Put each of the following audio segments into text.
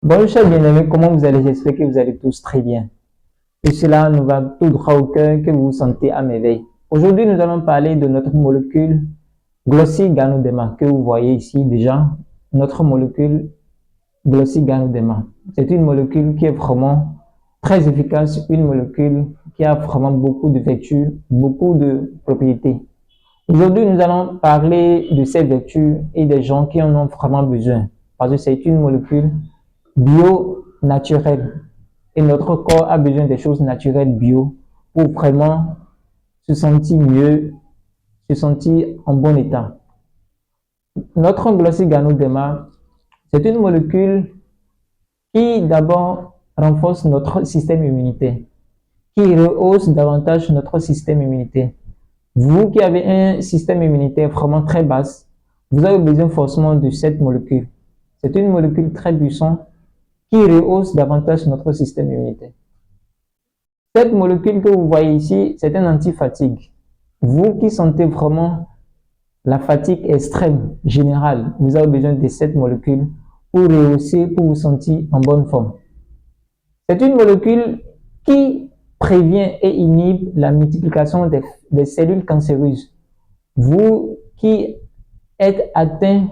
Bonjour chers bien-aimés, comment vous allez? J'espère que vous allez tous très bien. Et cela nous va tout droit au cœur, que vous vous sentez à merveille. Aujourd'hui, nous allons parler de notre molécule Glossy Ganoderma, que vous voyez ici déjà, notre molécule Glossy Ganoderma. C'est une molécule qui est vraiment très efficace, une molécule qui a vraiment beaucoup de vertus, beaucoup de propriétés. Aujourd'hui, nous allons parler de ces vertus et des gens qui en ont vraiment besoin, parce que c'est une molécule bio-naturelle. Et notre corps a besoin des choses naturelles bio pour vraiment se sentir mieux, se sentir en bon état. Notre Glossy Ganoderma, c'est une molécule qui d'abord renforce notre système immunitaire, qui rehausse davantage notre système immunitaire. Vous qui avez un système immunitaire vraiment très bas, vous avez besoin forcément de cette molécule. C'est une molécule très puissante qui rehausse davantage notre système immunitaire. Cette molécule que vous voyez ici, c'est un anti-fatigue. Vous qui sentez vraiment la fatigue extrême générale, vous avez besoin de cette molécule pour rehausser, pour vous sentir en bonne forme. C'est une molécule qui prévient et inhibe la multiplication des cellules cancéreuses. Vous qui êtes atteint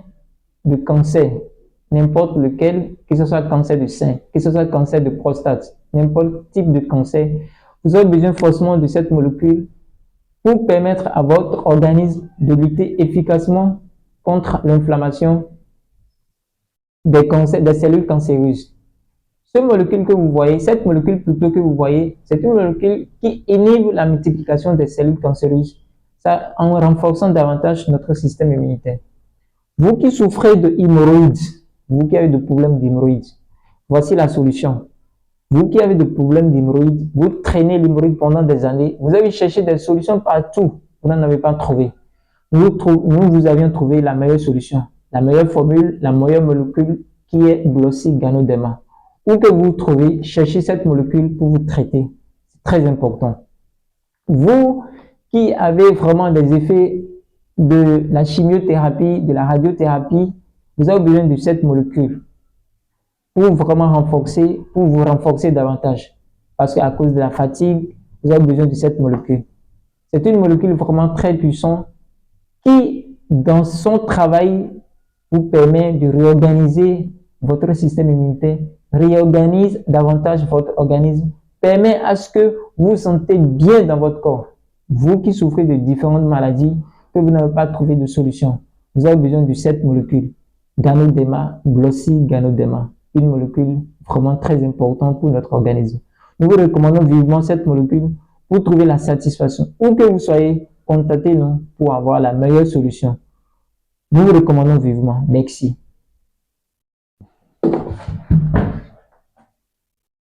de cancer, n'importe lequel, que ce soit cancer du sein, que ce soit cancer de prostate, n'importe type de cancer, vous avez besoin forcément de cette molécule pour permettre à votre organisme de lutter efficacement contre l'inflammation des cellules cancéreuses. Cette molécule que vous voyez, cette molécule plutôt que vous voyez, c'est une molécule qui inhibe la multiplication des cellules cancéreuses, ça, en renforçant davantage notre système immunitaire. Vous qui souffrez de hémorroïdes, vous qui avez des problèmes d'hémorroïdes, voici la solution. Vous qui avez des problèmes d'hémorroïdes, vous traînez l'hémorroïde pendant des années, vous avez cherché des solutions partout, vous n'en avez pas trouvé. Nous vous avions trouvé la meilleure solution, la meilleure formule, la meilleure molécule qui est Glossy Ganoderma. Où que vous trouvez, cherchez cette molécule pour vous traiter. C'est très important. Vous qui avez vraiment des effets de la chimiothérapie, de la radiothérapie, vous avez besoin de cette molécule pour vraiment renforcer, pour vous renforcer davantage. Parce qu'à cause de la fatigue, vous avez besoin de cette molécule. C'est une molécule vraiment très puissante qui, dans son travail, vous permet de réorganiser votre système immunitaire, réorganise davantage votre organisme, permet à ce que vous vous sentez bien dans votre corps. Vous qui souffrez de différentes maladies, que vous n'avez pas trouvé de solution, vous avez besoin de cette molécule, Ganoderma, Glossy Ganoderma, une molécule vraiment très importante pour notre organisme. Nous vous recommandons vivement cette molécule pour trouver la satisfaction. Où que vous soyez, contactez-nous pour avoir la meilleure solution. Nous vous recommandons vivement. Merci.